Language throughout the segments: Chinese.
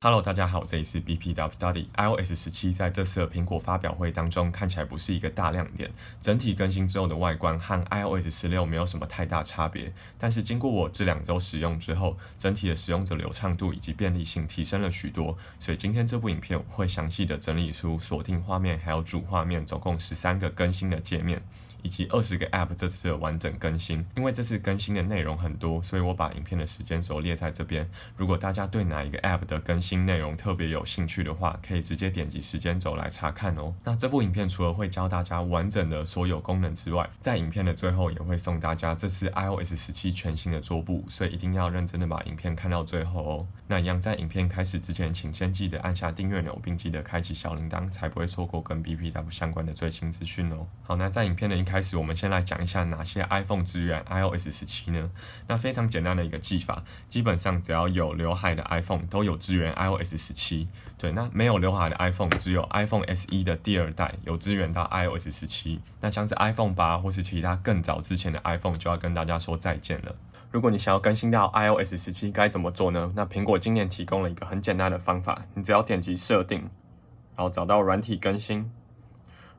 Hello，大家好，这里是 BPW Study。iOS 17在这次的苹果发表会当中看起来不是一个大亮点，整体更新之后的外观和 iOS 16没有什么太大差别。但是经过我这2周使用之后，整体的使用者流畅度以及便利性提升了许多。所以今天这部影片我会详细的整理出锁定画面还有主画面总共13个更新的界面，以及20个 App 这次的完整更新。因为这次更新的内容很多，所以我把影片的时间轴列在这边。如果大家对哪一个 App 的更新内容特别有兴趣的话，可以直接点击时间轴来查看哦。那这部影片除了会教大家完整的所有功能之外，在影片的最后也会送大家这次 iOS 17全新的桌布，所以一定要认真的把影片看到最后哦。那一样在影片开始之前，请先记得按下订阅钮，并记得开启小铃铛，才不会错过跟 BPW 相关的最新资讯哦。好，那在影片的一开始，我们先来讲一下哪些 iPhone 支援 iOS 17呢？那非常简单的一个记法，基本上只要有刘海的 iPhone 都有支援 iOS 17。对，那没有刘海的 iPhone 只有 iPhone SE 的第2代有支援到 iOS 17。那像是 iPhone 8或是其他更早之前的 iPhone 就要跟大家说再见了。如果你想要更新到 iOS 17该怎么做呢？那苹果今年提供了一个很简单的方法，你只要点击设定，然后找到软体更新。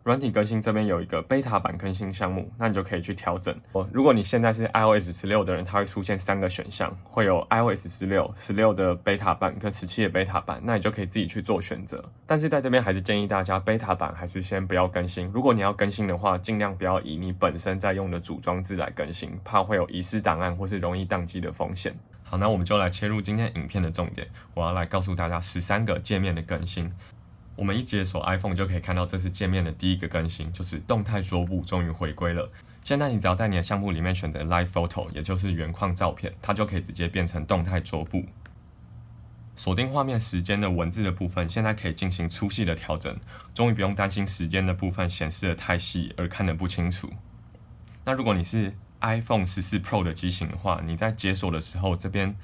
软体更新这边有一个 Beta 版更新项目，那你就可以去调整。如果你现在是 iOS 16的人，它会出现3个选项，会有 iOS 16、16的 Beta 版跟17的 Beta 版，那你就可以自己去做选择。但是在这边还是建议大家 Beta 版还是先不要更新。如果你要更新的话，尽量不要以你本身在用的主装置来更新，怕会有遗失档案或是容易宕机的风险。好，那我们就来切入今天影片的重点，我要来告诉大家13个界面的更新。我们一解锁 iPhone 就可以看到这次界面的第一个更新，就是动态桌布终于回归了。现在你只要在你的项目里面选择 Live Photo， 也就是原框照片，它就可以直接变成动态桌布。锁定画面时间的文字的部分，现在可以进行粗细的调整，终于不用担心时间的部分显示的太细而看得不清楚。那如果你是 iPhone 14 Pro 的机型的话，你在解锁的时候，这边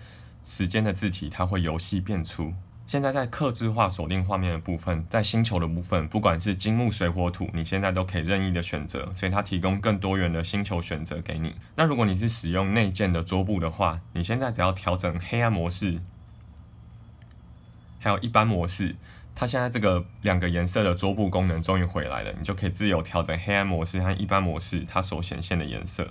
时间的字体它会由细变粗。现在在客制化锁定画面的部分，在星球的部分，不管是金木水火土，你现在都可以任意的选择，所以它提供更多元的星球选择给你。那如果你是使用内建的桌布的话，你现在只要调整黑暗模式，还有一般模式，它现在这个2个颜色的桌布功能终于回来了，你就可以自由调整黑暗模式和一般模式它所显现的颜色。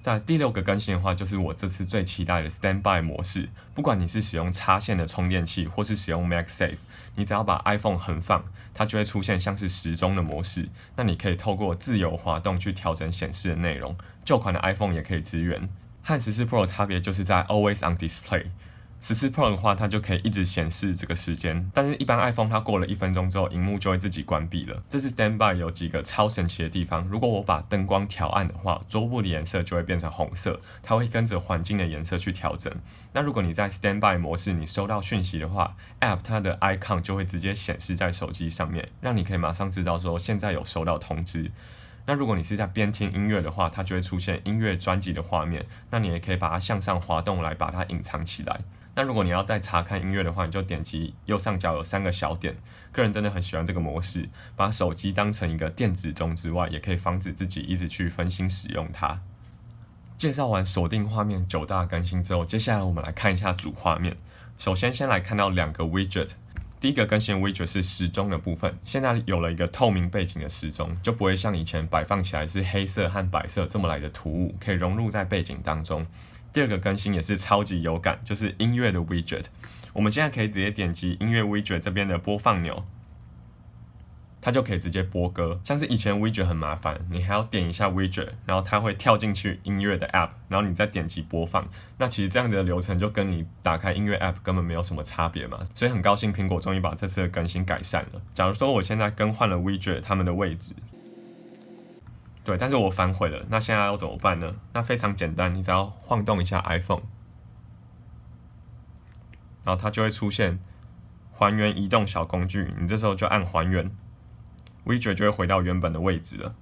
在第6个更新的话，就是我这次最期待的 Standby 模式。不管你是使用插线的充电器，或是使用 MagSafe， 你只要把 iPhone 横放，它就会出现像是时钟的模式。那你可以透过自由滑动去调整显示的内容。旧款的 iPhone 也可以支援。和14 Pro 的差别就是在 Always on Display。14 Pro 的话，它就可以一直显示这个时间，但是一般 iPhone 它过了1分钟之后，荧幕就会自己关闭了。这次 Standby 有几个超神奇的地方，如果我把灯光调暗的话，桌布的颜色就会变成红色，它会跟着环境的颜色去调整。那如果你在 Standby 模式，你收到讯息的话 ，App 它的 icon 就会直接显示在手机上面，让你可以马上知道说现在有收到通知。那如果你是在边听音乐的话，它就会出现音乐专辑的画面，那你也可以把它向上滑动来把它隐藏起来。那如果你要再查看音乐的话，你就点击右上角有3个小点。个人真的很喜欢这个模式，把手机当成一个电子钟之外，也可以防止自己一直去分心使用它。介绍完锁定画面9大更新之后，接下来我们来看一下主画面。首先来看到2个 widget。第一个更新的 widget 是时钟的部分，现在有了一个透明背景的时钟，就不会像以前摆放起来是黑色和白色这么来的突兀，可以融入在背景当中。第2个更新也是超级有感，就是音乐的 widget。我们现在可以直接点击音乐 widget 这边的播放钮，它就可以直接播歌。像是以前 widget 很麻烦，你还要点一下 widget， 然后它会跳进去音乐的 app， 然后你再点击播放。那其实这样的流程就跟你打开音乐 app 根本没有什么差别嘛。所以很高兴苹果终于把这次的更新改善了。假如说我现在更换了 widget 它们的位置，对，但是我反悔了，那现在要怎么办呢？那非常简单，你只要晃动一下 iPhone， 然后它就会出现还原移动小工具，你这时候就按还原，widget 就会回到原本的位置了。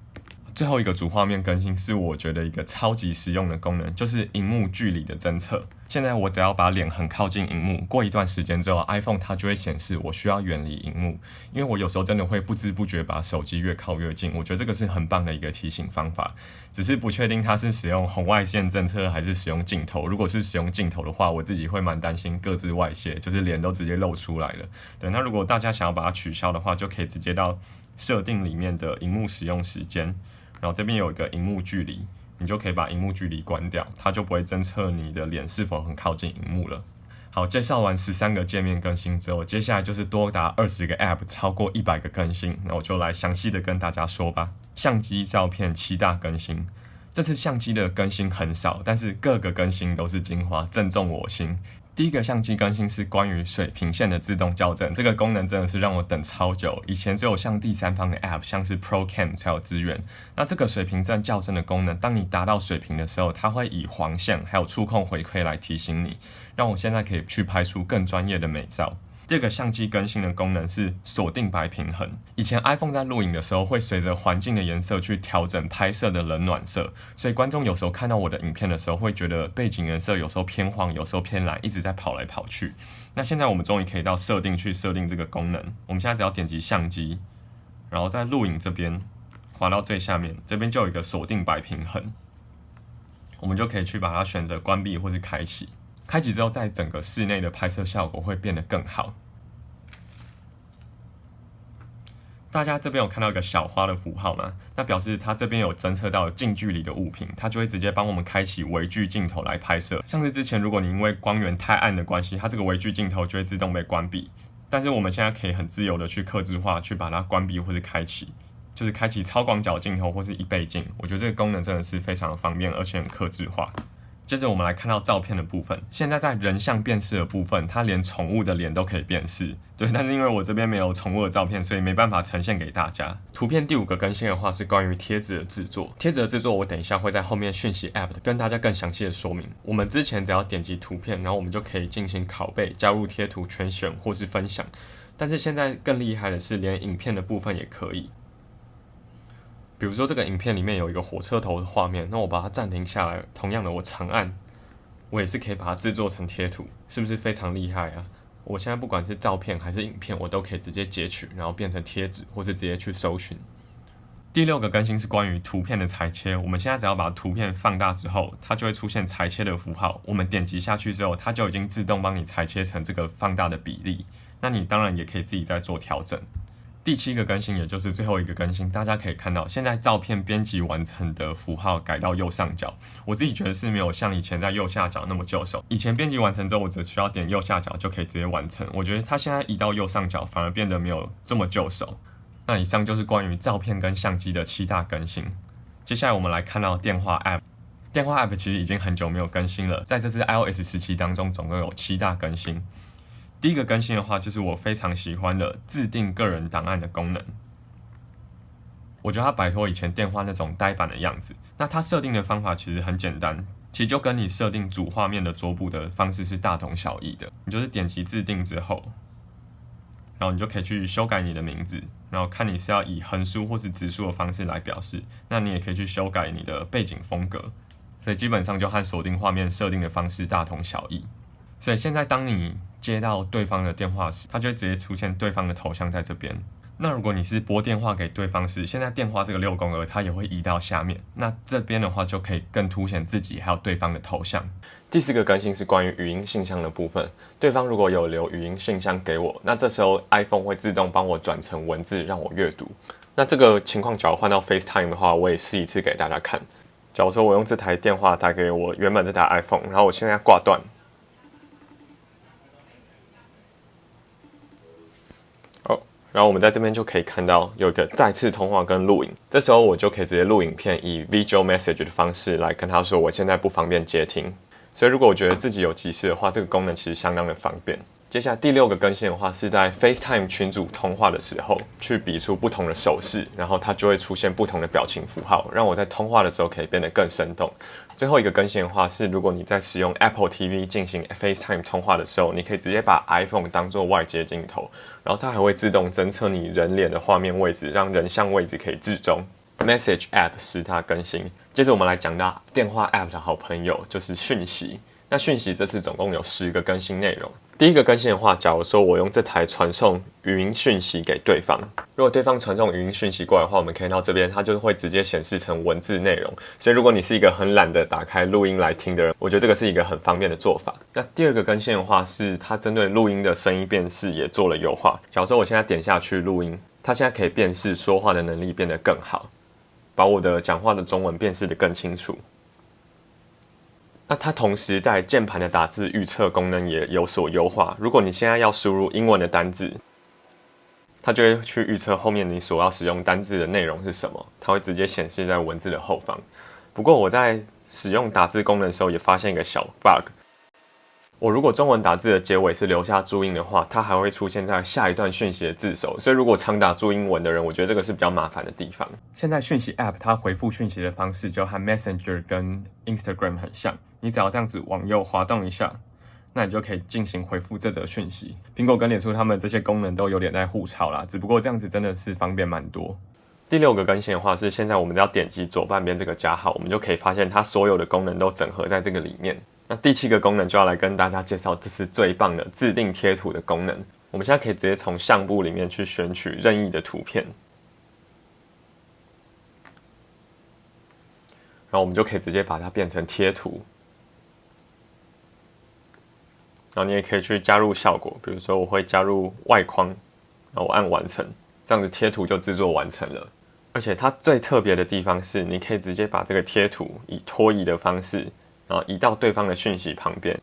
最后一个主画面更新是我觉得一个超级实用的功能，就是萤幕距离的侦测。现在我只要把脸很靠近萤幕，过一段时间之后 ，iPhone 它就会显示我需要远离萤幕。因为我有时候真的会不知不觉把手机越靠越近，我觉得这个是很棒的一个提醒方法。只是不确定它是使用红外线侦测还是使用镜头。如果是使用镜头的话，我自己会蛮担心各自外泄，就是脸都直接露出来了。对，那如果大家想要把它取消的话，就可以直接到设定里面的萤幕使用时间，然后这边有一个萤幕距离。你就可以把萤幕距离关掉，它就不会侦测你的脸是否很靠近萤幕了。好，介绍完13个界面更新之后，接下来就是多达20个 App， 超过100个更新。那我就来详细的跟大家说吧。相机、照片7大更新，这次相机的更新很少，但是各个更新都是精华，正中我心。第一个相机更新是关于水平线的自动校正，这个功能真的是让我等超久。以前只有像第三方的 App， 像是 ProCam 才有支援。那这个水平线校正的功能，当你达到水平的时候，它会以黄线还有触控回馈来提醒你，让我现在可以去拍出更专业的美照。第二个相机更新的功能是锁定白平衡。以前 iPhone 在录影的时候会随着环境的颜色去调整拍摄的冷暖色，所以观众有时候看到我的影片的时候会觉得背景颜色有时候偏黄，有时候偏蓝，一直在跑来跑去。那现在我们终于可以到设定去设定这个功能。我们现在只要点击相机，然后在录影这边滑到最下面，这边就有一个锁定白平衡，我们就可以去把它选择关闭或是开启。开启之后，在整个室内的拍摄效果会变得更好。大家这边有看到一个小花的符号吗？那表示它这边有侦测到近距离的物品，它就会直接帮我们开启微距镜头来拍摄。像是之前如果你因为光源太暗的关系，它这个微距镜头就会自动被关闭。但是我们现在可以很自由的去客制化，去把它关闭或是开启，就是开启超广角镜头或是1倍镜。我觉得这个功能真的是非常的方便，而且很客制化。接着我们来看到照片的部分，现在在人像辨识的部分，它连宠物的脸都可以辨识。对，但是因为我这边没有宠物的照片，所以没办法呈现给大家。图片第5个更新的话是关于贴纸的制作。贴纸的制作我等一下会在后面讯息 App 跟大家更详细的说明。我们之前只要点击图片，然后我们就可以进行拷贝、加入贴图、全选或是分享。但是现在更厉害的是，连影片的部分也可以。比如说这个影片里面有一个火车头的画面，那我把它暂停下来，同样的我长按，我也是可以把它制作成贴图，是不是非常厉害啊？我现在不管是照片还是影片，我都可以直接截取，然后变成贴纸，或是直接去搜寻。第6个更新是关于图片的裁切，我们现在只要把图片放大之后，它就会出现裁切的符号，我们点击下去之后，它就已经自动帮你裁切成这个放大的比例，那你当然也可以自己再做调整。第7个更新，也就是最后一个更新，大家可以看到，现在照片编辑完成的符号改到右上角。我自己觉得是没有像以前在右下角那么就手。以前编辑完成之后，我只需要点右下角就可以直接完成。我觉得它现在移到右上角，反而变得没有这么就手。那以上就是关于照片跟相机的7大更新。接下来我们来看到电话 App。电话 App 其实已经很久没有更新了，在这次 iOS 17当中，总共有7大更新。第一个更新的话，就是我非常喜欢的自定个人档案的功能。我觉得它摆脱以前电话那种呆板的样子。那它设定的方法其实很简单，其实就跟你设定主画面的桌布的方式是大同小异的。你就是点击自定之后，然后你就可以去修改你的名字，然后看你是要以横书或是直书的方式来表示。那你也可以去修改你的背景风格，所以基本上就和锁定画面设定的方式大同小异。所以现在当你接到对方的电话时，它就会直接出现对方的头像在这边。那如果你是拨电话给对方时，现在电话这个6宫格它也会移到下面，那这边的话就可以更凸显自己还有对方的头像。第4个更新是关于语音信箱的部分，对方如果有留语音信箱给我，那这时候 iPhone 会自动帮我转成文字让我阅读。那这个情况假如换到 FaceTime 的话，我也试一次给大家看。假如说我用这台电话打给我原本这台 iPhone， 然后我现在挂断。然后我们在这边就可以看到有一个再次通话跟录影，这时候我就可以直接录影片，以 Video Message 的方式来跟他说我现在不方便接听。所以如果我觉得自己有急事的话，这个功能其实相当的方便。接下来第6个更新的话，是在 FaceTime 群组通话的时候去比出不同的手势，然后它就会出现不同的表情符号，让我在通话的时候可以变得更生动。最后一个更新的话是，如果你在使用 Apple TV 进行 FaceTime 通话的时候，你可以直接把 iPhone 当作外接镜头，然后它还会自动侦测你人脸的画面位置，让人像位置可以置中。Message App 10大更新。接着我们来讲到电话 App 的好朋友，就是讯息。那讯息这次总共有10个更新内容。第一个更新的话，假如说我用这台传送语音讯息给对方，如果对方传送语音讯息过来的话，我们可以到这边，它就会直接显示成文字内容。所以如果你是一个很懒得打开录音来听的人，我觉得这个是一个很方便的做法。那第二个更新的话，是它针对录音的声音辨识也做了优化。假如说我现在点下去录音，它现在可以辨识说话的能力变得更好，把我的讲话的中文辨识得更清楚。那它同时在键盘的打字预测功能也有所优化。如果你现在要输入英文的单字，它就会去预测后面你所要使用单字的内容是什么，它会直接显示在文字的后方。不过我在使用打字功能的时候也发现一个小 bug。我如果中文打字的结尾是留下注音的话，它还会出现在下一段讯息的字首，所以如果常打注英文的人，我觉得这个是比较麻烦的地方。现在讯息 App 它回复讯息的方式就和 Messenger 跟 Instagram 很像，你只要这样子往右滑动一下，那你就可以进行回复这则讯息。苹果跟脸书他们这些功能都有点在互抄啦，只不过这样子真的是方便蛮多。第6个更新的话是，现在我们只要点击左半边这个加号，我们就可以发现它所有的功能都整合在这个里面。那第7个功能就要来跟大家介绍，这是最棒的自定贴图的功能。我们现在可以直接从相簿里面去选取任意的图片，然后我们就可以直接把它变成贴图。然后你也可以去加入效果，比如说我会加入外框，然后我按完成，这样子贴图就制作完成了。而且它最特别的地方是，你可以直接把这个贴图以拖移的方式，然后移到对方的讯息旁边。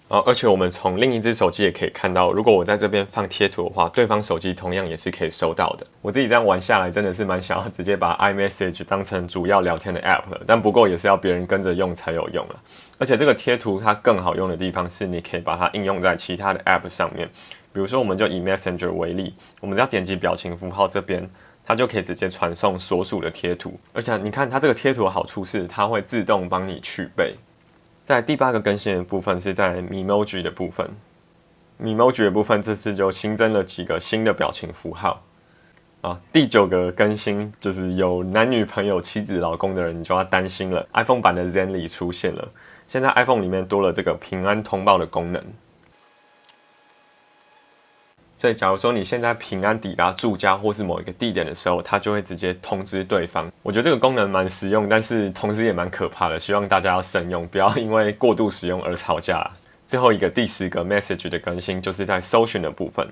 而且我们从另一只手机也可以看到，如果我在这边放贴图的话，对方手机同样也是可以收到的。我自己这样玩下来，真的是蛮想要直接把 iMessage 当成主要聊天的 App 了，但不过也是要别人跟着用才有用了。而且这个贴图它更好用的地方是，你可以把它应用在其他的 App 上面。比如说，我们就以 Messenger 为例，我们只要点击表情符号这边，它就可以直接传送所属的贴图。而且你看，它这个贴图的好处是，它会自动帮你去背。在第8个更新的部分是在 Memoji 的部分。Memoji 的部分这次就新增了几个新的表情符号。第9个更新就是有男女朋友、妻子、老公的人，你就要担心了。iPhone 版的 Zenly 出现了，现在 iPhone 里面多了这个平安通报的功能。所以，假如说你现在平安抵达住家或是某一个地点的时候，它就会直接通知对方。我觉得这个功能蛮实用，但是同时也蛮可怕的。希望大家要慎用，不要因为过度使用而吵架。最后一个第10个 Message 的更新，就是在搜寻的部分。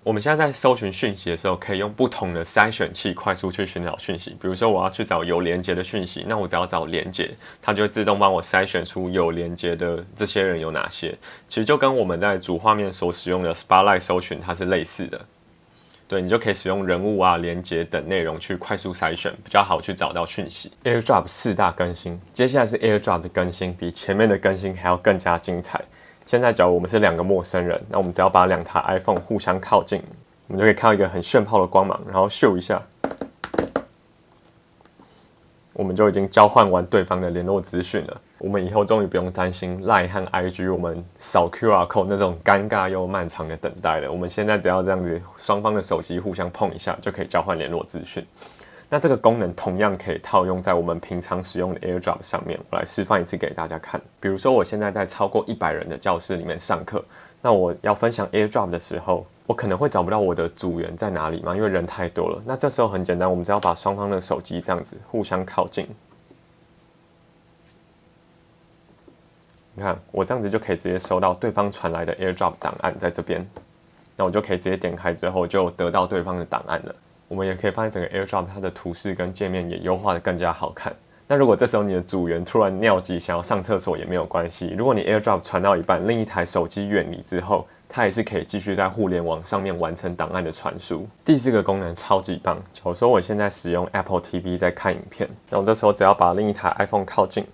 我们现在在搜寻讯息的时候，可以用不同的筛选器快速去寻找讯息。比如说，我要去找有连结的讯息，那我只要找连结，它就会自动帮我筛选出有连结的这些人有哪些。其实就跟我们在主画面所使用的 Spotlight 搜寻它是类似的。对，你就可以使用人物啊、连结等内容去快速筛选，比较好去找到讯息。AirDrop 4大更新，接下来是 AirDrop 的更新，比前面的更新还要更加精彩。现在，假如我们是2个陌生人，那我们只要把2台 iPhone 互相靠近，我们就可以看到一个很炫炮的光芒，然后咻一下，我们就已经交换完对方的联络资讯了。我们以后终于不用担心 LINE 和 IG 我们扫 QR code 那种尴尬又漫长的等待了。我们现在只要这样子，双方的手机互相碰一下，就可以交换联络资讯。那这个功能同样可以套用在我们平常使用的 AirDrop 上面。我来示范一次给大家看。比如说，我现在在超过100人的教室里面上课，那我要分享 AirDrop 的时候，我可能会找不到我的组员在哪里嘛，因为人太多了。那这时候很简单，我们只要把双方的手机这样子互相靠近。你看，我这样子就可以直接收到对方传来的 AirDrop 档案在这边，那我就可以直接点开之后就得到对方的档案了。我们也可以发现整个 AirDrop 它的图示跟界面也优化得更加好看。那如果这时候你的组员突然尿急想要上厕所也没有关系，如果你 AirDrop 传到一半，另一台手机远离之后，它也是可以继续在互联网上面完成档案的传输。第4个功能超级棒，假如说我现在使用 Apple TV 在看影片，那我这时候只要把另一台 iPhone 靠近，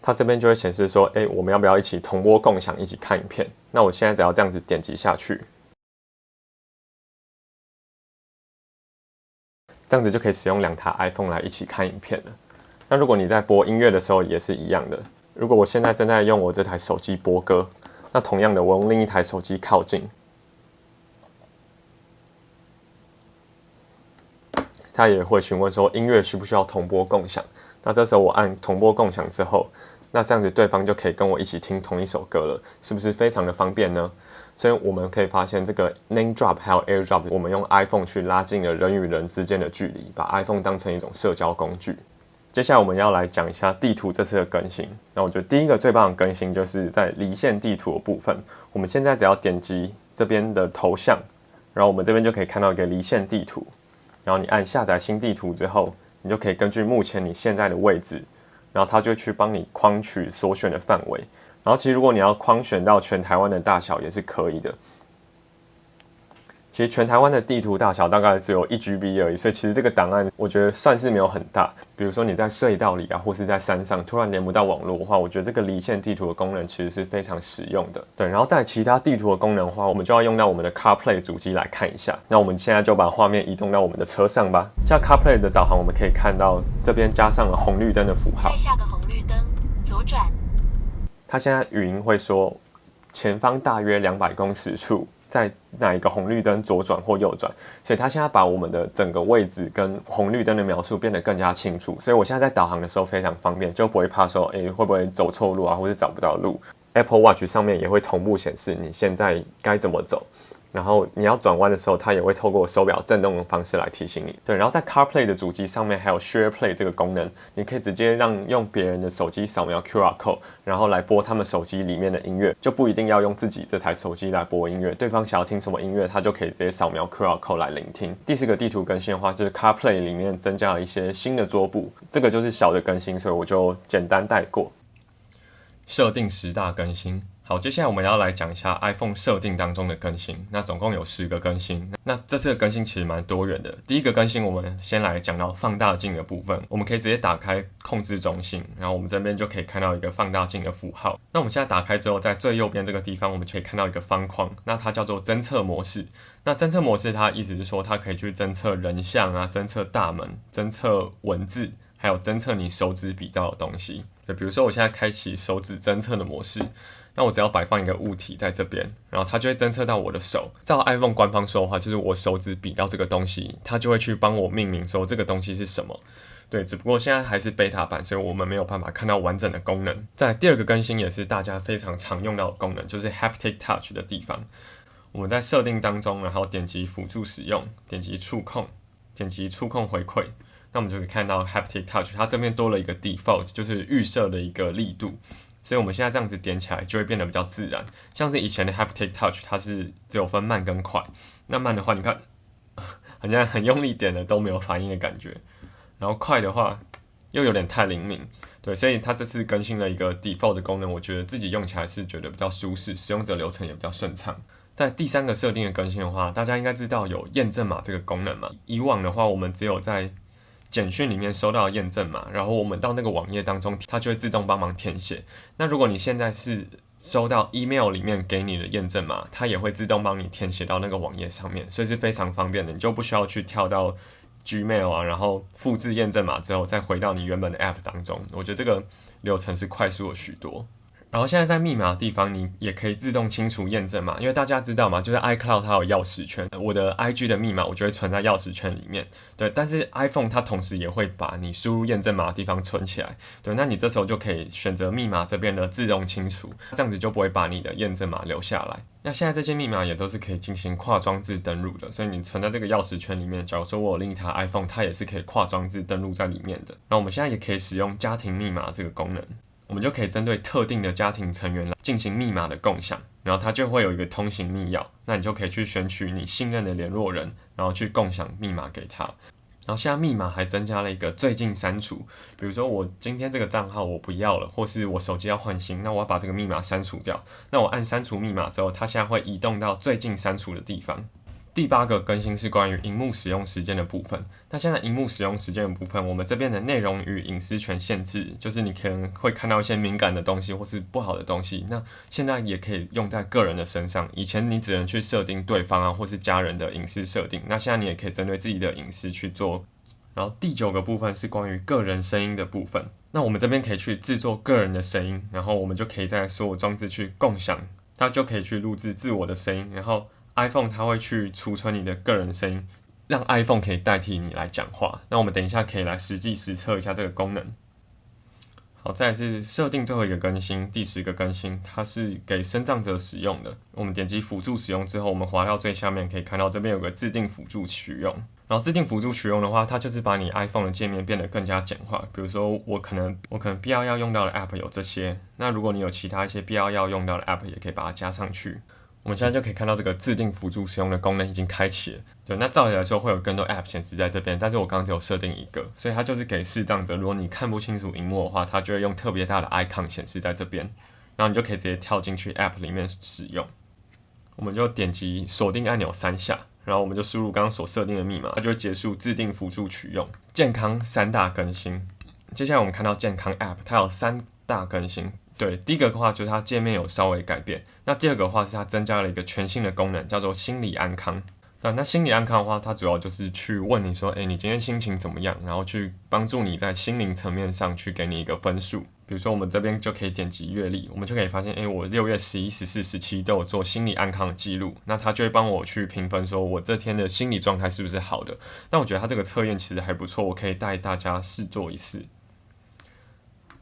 它这边就会显示说，我们要不要一起同播共享，一起看影片？那我现在只要这样子点击下去，这样子就可以使用2台 iPhone 来一起看影片了。那那如果你在播音乐的时候也是一样的。如果我现在正在用我这台手机播歌，那同样的，我用另一台手机靠近，它也会询问说音乐需不需要同播共享。那这时候我按同播共享之后，那这样子对方就可以跟我一起听同一首歌了，是不是非常的方便呢？所以我们可以发现，这个 Name Drop 还有 AirDrop， 我们用 iPhone 去拉近了人与人之间的距离，把 iPhone 当成一种社交工具。接下来我们要来讲一下地图这次的更新。那我觉得第一个最棒的更新就是在离线地图的部分，我们现在只要点击这边的头像，然后我们这边就可以看到一个离线地图。然后你按下载新地图之后，你就可以根据目前你现在的位置，然后它就会去帮你框取所选的范围。然后其实如果你要框选到全台湾的大小也是可以的。其实全台湾的地图大小大概只有1GB 而已，所以其实这个档案我觉得算是没有很大。比如说你在隧道里啊，或是在山上突然连不到网络的话，我觉得这个离线地图的功能其实是非常实用的。对，然后在其他地图的功能的话，我们就要用到我们的 CarPlay 主机来看一下。那我们现在就把画面移动到我们的车上吧。像 CarPlay 的导航，我们可以看到这边加上了红绿灯的符号。在下个红绿灯左转。它现在语音会说前方大约200公尺处，在哪一个红绿灯左转或右转，所以它现在把我们的整个位置跟红绿灯的描述变得更加清楚，所以我现在在导航的时候非常方便，就不会怕说，会不会走错路啊，或是找不到路。Apple Watch 上面也会同步显示你现在该怎么走，然后你要转弯的时候，它也会透过手表震动的方式来提醒你。对，然后在 CarPlay 的主机上面还有 SharePlay 这个功能，你可以直接让用别人的手机扫描 QR code， 然后来播他们手机里面的音乐，就不一定要用自己这台手机来播音乐。对方想要听什么音乐，他就可以直接扫描 QR code 来聆听。第四个地图更新的话，就是 CarPlay 里面增加了一些新的桌布，这个就是小的更新，所以我就简单带过。设定10大更新。好，接下来我们要来讲一下 iPhone 设定当中的更新。那总共有10个更新。那这次的更新其实蛮多元的。第一个更新，我们先来讲到放大镜的部分。我们可以直接打开控制中心，然后我们这边就可以看到一个放大镜的符号。那我们现在打开之后，在最右边这个地方，我们可以看到一个方框，那它叫做侦测模式。那侦测模式，它意思是说，它可以去侦测人像啊，侦测大门，侦测文字，还有侦测你手指比到的东西。对，比如说我现在开启手指侦测的模式。那我只要摆放一个物体在这边，然后它就会侦测到我的手。照 iPhone 官方说的话，就是我手指比到这个东西，它就会去帮我命名说这个东西是什么。对，只不过现在还是 beta 版，所以我们没有办法看到完整的功能。再来第二个更新也是大家非常常用到的功能，就是 Haptic Touch 的地方。我们在设定当中，然后点击辅助使用，点击触控，点击触控回馈，那我们就可以看到 Haptic Touch， 它这边多了一个 default， 就是预设的一个力度。所以我们现在这样子点起来就会变得比较自然，像是以前的 Haptic Touch 它是只有分慢跟快，那慢的话你看好像很用力点了都没有反应的感觉，然后快的话又有点太灵敏，对，所以它这次更新了一个 default 的功能，我觉得自己用起来是觉得比较舒适，使用者流程也比较顺畅。在第三个设定的更新的话，大家应该知道有验证码这个功能嘛，以往的话我们只有在简讯里面收到的验证码，然后我们到那个网页当中，它就会自动帮忙填写。那如果你现在是收到 email 里面给你的验证码，它也会自动帮你填写到那个网页上面，所以是非常方便的，你就不需要去跳到 Gmail 啊，然后复制验证码之后再回到你原本的 App 当中。我觉得这个流程是快速了许多。然后现在在密码的地方，你也可以自动清除验证码，因为大家知道嘛，就是 iCloud 它有钥匙圈，我的 IG 的密码我就会存在钥匙圈里面，对，但是 iPhone 它同时也会把你输入验证码的地方存起来，对，那你这时候就可以选择密码这边的自动清除，这样子就不会把你的验证码留下来。那现在这些密码也都是可以进行跨装置登录的，所以你存在这个钥匙圈里面，假如说我有另一台 iPhone， 它也是可以跨装置登录在里面的。那我们现在也可以使用家庭密码这个功能。我们就可以针对特定的家庭成员来进行密码的共享，然后它就会有一个通行密钥，那你就可以去选取你信任的联络人，然后去共享密码给他。然后现在密码还增加了一个最近删除，比如说我今天这个账号我不要了，或是我手机要换新，那我要把这个密码删除掉，那我按删除密码之后，它现在会移动到最近删除的地方。第8个更新是关于萤幕使用时间的部分。那现在萤幕使用时间的部分，我们这边的内容与隐私权限制，就是你可能会看到一些敏感的东西或是不好的东西，那现在也可以用在个人的身上。以前你只能去设定对方啊或是家人的隐私设定，那现在你也可以针对自己的隐私去做。然后第9个部分是关于个人声音的部分。那我们这边可以去制作个人的声音，然后我们就可以在所有装置去共享它就可以去录制自我的声音，然后 iPhone 它会去储存你的个人声音，让 iPhone 可以代替你来讲话。那我们等一下可以来实测一下这个功能。好，再来是设定最后一个更新，第10个更新，它是给身障者使用的。我们点击辅助使用之后，我们滑到最下面可以看到这边有个自定辅助取用。然后自定辅助取用的话，它就是把你 iPhone 的界面变得更加简化。比如说我可能必要用到的 App 有这些，那如果你有其他一些必要用到的 App， 也可以把它加上去。我们现在就可以看到这个自定辅助使用的功能已经开启了。对，那照理来说会有更多 App 显示在这边，但是我刚刚只有设定一个，所以它就是给视障者，如果你看不清楚萤幕的话，它就会用特别大的 icon 显示在这边，然后你就可以直接跳进去 App 里面使用。我们就点击锁定按钮3下，然后我们就输入刚刚所设定的密码，它就会结束自定辅助取用。健康3大更新，接下来我们看到健康 App， 它有3大更新。对，第一个的话就是它界面有稍微改变，那第二个的话是它增加了一个全新的功能，叫做心理安康。那心理安康的话，它主要就是去问你说，你今天心情怎么样，然后去帮助你在心灵层面上去给你一个分数。比如说我们这边就可以点击月历，我们就可以发现，我6月11、14、17都有做心理安康的记录，那它就会帮我去评分，说我这天的心理状态是不是好的。那我觉得它这个测验其实还不错，我可以带大家试做一次。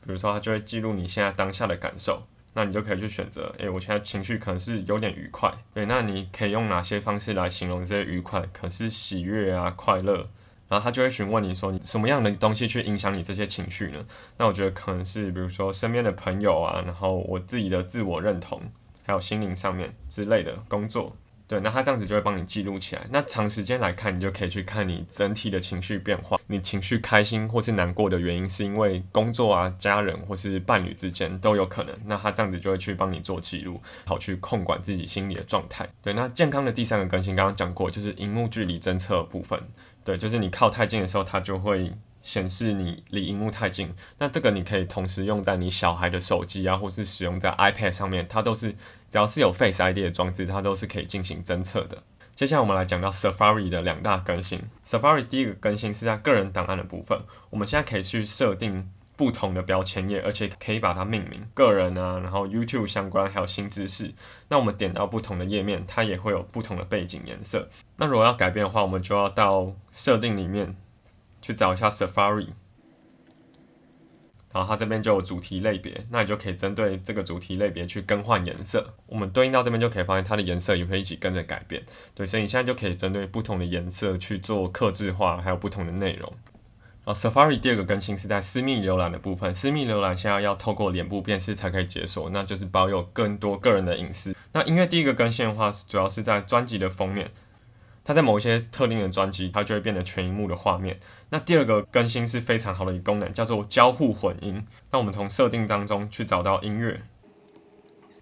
比如说它就会记录你现在当下的感受，那你就可以去选择，我现在情绪可能是有点愉快，对，那你可以用哪些方式来形容这些愉快？可能是喜悦啊、快乐，然后他就会询问你说，你什么样的东西去影响你这些情绪呢？那我觉得可能是比如说身边的朋友啊，然后我自己的自我认同，还有心灵上面之类的工作。对，那它这样子就会帮你记录起来。那长时间来看，你就可以去看你整体的情绪变化。你情绪开心或是难过的原因，是因为工作啊、家人或是伴侣之间都有可能。那它这样子就会去帮你做记录，好去控管自己心理的状态。对，那健康的第3个更新，刚刚讲过，就是萤幕距离侦测的部分。对，就是你靠太近的时候，它就会显示你离萤幕太近。那这个你可以同时用在你小孩的手机啊，或是使用在 iPad 上面，它都是只要是有 Face ID 的装置，它都是可以进行侦测的。接下来我们来讲到 Safari 的2大更新。Safari 第一个更新是在个人档案的部分，我们现在可以去设定不同的标签页，而且可以把它命名，个人啊，然后 YouTube 相关，还有新知识。那我们点到不同的页面，它也会有不同的背景颜色。那如果要改变的话，我们就要到设定里面去找一下 Safari， 然后它这边就有主题类别，那你就可以针对这个主题类别去更换颜色。我们对应到这边就可以发现它的颜色也会一起跟着改变。对，所以你现在就可以针对不同的颜色去做客制化，还有不同的内容。Safari 第2个更新是在私密浏览的部分，私密浏览现在要透过脸部辨识才可以解锁，那就是保有更多个人的隐私。那音乐第1个更新的话，主要是在专辑的封面，它在某一些特定的专辑，它就会变成全萤幕的画面。那第2个更新是非常好的一个功能，叫做交互混音。那我们从设定当中去找到音乐，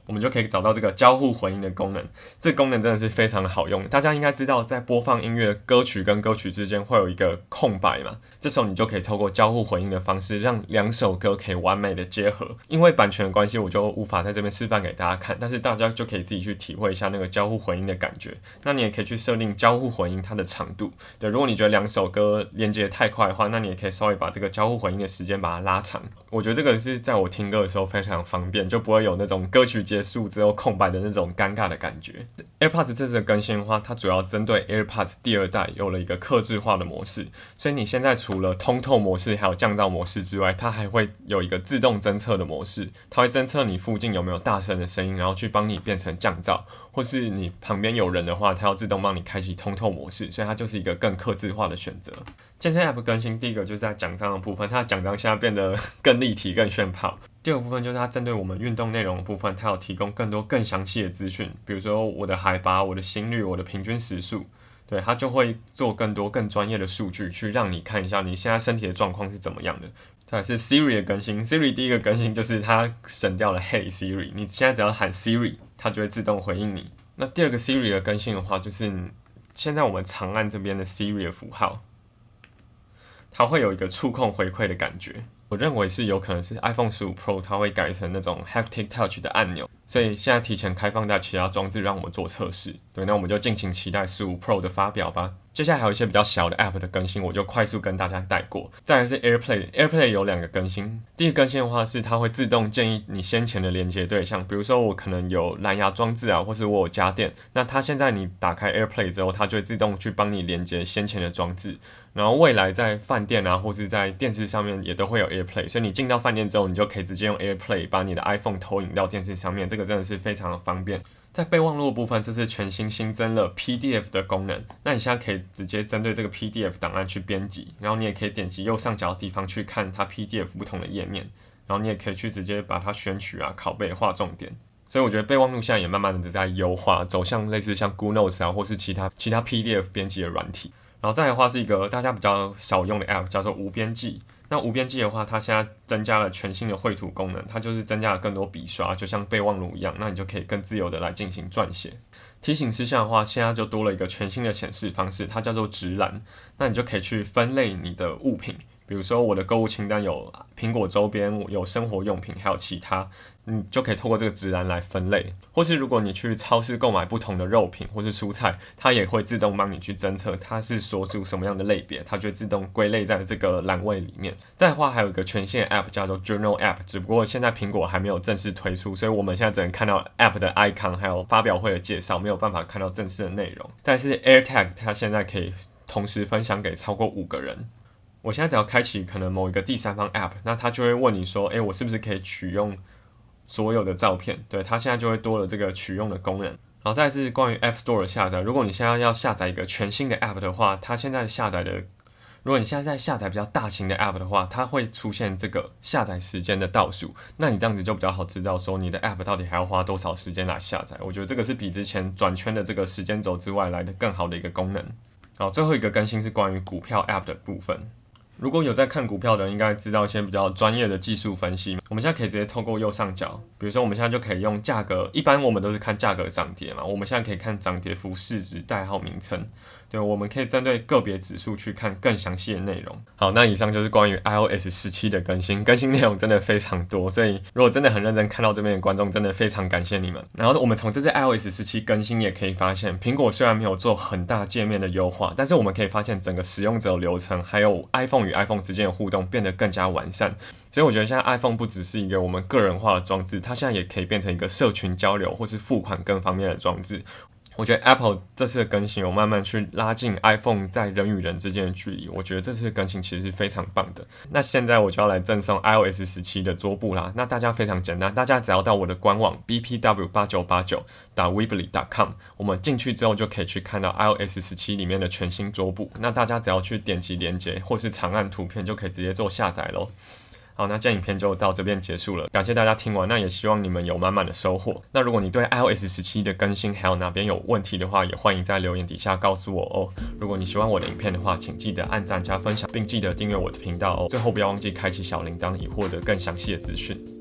我们就可以找到这个交互混音的功能。这个功能真的是非常的好用，大家应该知道，在播放音乐歌曲跟歌曲之间会有一个空白嘛，这时候你就可以透过交互混音的方式，让2首歌可以完美的结合。因为版权的关系，我就无法在这边示范给大家看，但是大家就可以自己去体会一下那个交互混音的感觉。那你也可以去设定交互混音它的长度，对，如果你觉得2首歌连接太快的话，那你也可以稍微把这个交互混音的时间把它拉长。我觉得这个是在我听歌的时候非常方便，就不会有那种歌曲结束之后空白的那种尴尬的感觉。AirPods 这次的更新的话，它主要针对 AirPods 第2代有了一个客制化的模式，所以你现在除了通透模式还有降噪模式之外，它还会有一个自动侦测的模式，它会侦测你附近有没有大声的声音，然后去帮你变成降噪，或是你旁边有人的话，它要自动帮你开启通透模式，所以它就是一个更客制化的选择。健身 App 更新第1个就是在奖章的部分，它的奖章现在变得更立体、更炫炮。第2个部分就是它针对我们运动内容的部分，它有提供更多更详细的资讯，比如说我的海拔、我的心率、我的平均时速，对，它就会做更多更专业的数据，去让你看一下你现在身体的状况是怎么样的。再来是 Siri 的更新 ，Siri 第1个更新就是它省掉了 Hey Siri， 你现在只要喊 Siri， 它就会自动回应你。那第2个 Siri 的更新的话，就是现在我们长按这边的 Siri 的符号，它会有一个触控回馈的感觉。我认为是有可能是 iPhone 15 Pro 它会改成那种 Haptic Touch 的按钮，所以现在提前开放在其他装置让我们做测试。对，那我们就敬请期待15 Pro 的发表吧。接下来还有一些比较小的 App 的更新，我就快速跟大家带过。再来是 AirPlay 有2个更新。第一个更新的话是它会自动建议你先前的连接对象，比如说我可能有蓝牙装置啊，或是我有家电，那它现在你打开 AirPlay 之后，它就会自动去帮你连接先前的装置。然后未来在饭店啊，或是在电视上面也都会有 AirPlay， 所以你进到饭店之后，你就可以直接用 AirPlay 把你的 iPhone 投影到电视上面，这个真的是非常的方便。在备忘录的部分，这次全新增了 PDF 的功能，那你现在可以直接针对这个 PDF 档案去编辑，然后你也可以点击右上角的地方去看它 PDF 不同的页面，然后你也可以去直接把它选取啊、拷贝、划重点。所以我觉得备忘录现在也慢慢的在优化，走向类似像 Google Notes 啊，或是其他 PDF 编辑的软体。然后再来的话是一个大家比较少用的 App， 叫做无边记。那无边记的话，它现在增加了全新的绘图功能，它就是增加了更多笔刷，就像备忘录一样，那你就可以更自由的来进行撰写。提醒事项的话，现在就多了一个全新的显示方式，它叫做直栏，那你就可以去分类你的物品，比如说我的购物清单有苹果周边，有生活用品，还有其他，你就可以透过这个直栏来分类。或是如果你去超市购买不同的肉品或是蔬菜，它也会自动帮你去侦测它是所属什么样的类别，它就会自动归类在这个栏位里面。再的话还有一个全新的 App 叫做 Journal App， 只不过现在苹果还没有正式推出，所以我们现在只能看到 App 的 icon 还有发表会的介绍，没有办法看到正式的内容。再来是 AirTag， 它现在可以同时分享给超过5个人。我现在只要开启可能某一个第三方 App， 那它就会问你说，我是不是可以取用所有的照片？对，它现在就会多了这个取用的功能。然后再来是关于 App Store 的下载，如果你现在要下载一个全新的 App 的话，它现在下载的，如果你现在在下载比较大型的 App 的话，它会出现这个下载时间的倒数，那你这样子就比较好知道说你的 App 到底还要花多少时间来下载。我觉得这个是比之前转圈的这个时间轴之外来的更好的一个功能。好，最后一个更新是关于股票 App 的部分。如果有在看股票的人，应该知道一些比较专业的技术分析。我们现在可以直接透过右上角，比如说我们现在就可以用价格，一般我们都是看价格涨跌嘛，我们现在可以看涨跌幅、市值、代号、名称。对，我们可以针对个别指数去看更详细的内容。好，那以上就是关于 iOS 17的更新内容真的非常多，所以如果真的很认真看到这边的观众，真的非常感谢你们。然后我们从这次 iOS 17更新也可以发现，苹果虽然没有做很大界面的优化，但是我们可以发现整个使用者流程还有 iPhone 与 iPhone 之间的互动变得更加完善。所以我觉得现在 iPhone 不只是一个我们个人化的装置，它现在也可以变成一个社群交流或是付款更方便的装置。我觉得 Apple 这次的更新有慢慢去拉近 iPhone 在人与人之间的距离，我觉得这次的更新其实是非常棒的。那现在我就要来赠送 iOS 17的桌布啦。那大家非常简单，大家只要到我的官网 bpw8989.weebly.com， 我们进去之后就可以去看到 iOS 17里面的全新桌布。那大家只要去点击连结或是长按图片，就可以直接做下载咯。好，那这影片就到这边结束了，感谢大家听完，那也希望你们有满满的收获。那如果你对 iOS 17的更新还有哪边有问题的话，也欢迎在留言底下告诉我哦。如果你喜欢我的影片的话，请记得按赞加分享，并记得订阅我的频道哦。最后不要忘记开启小铃铛，以获得更详细的资讯。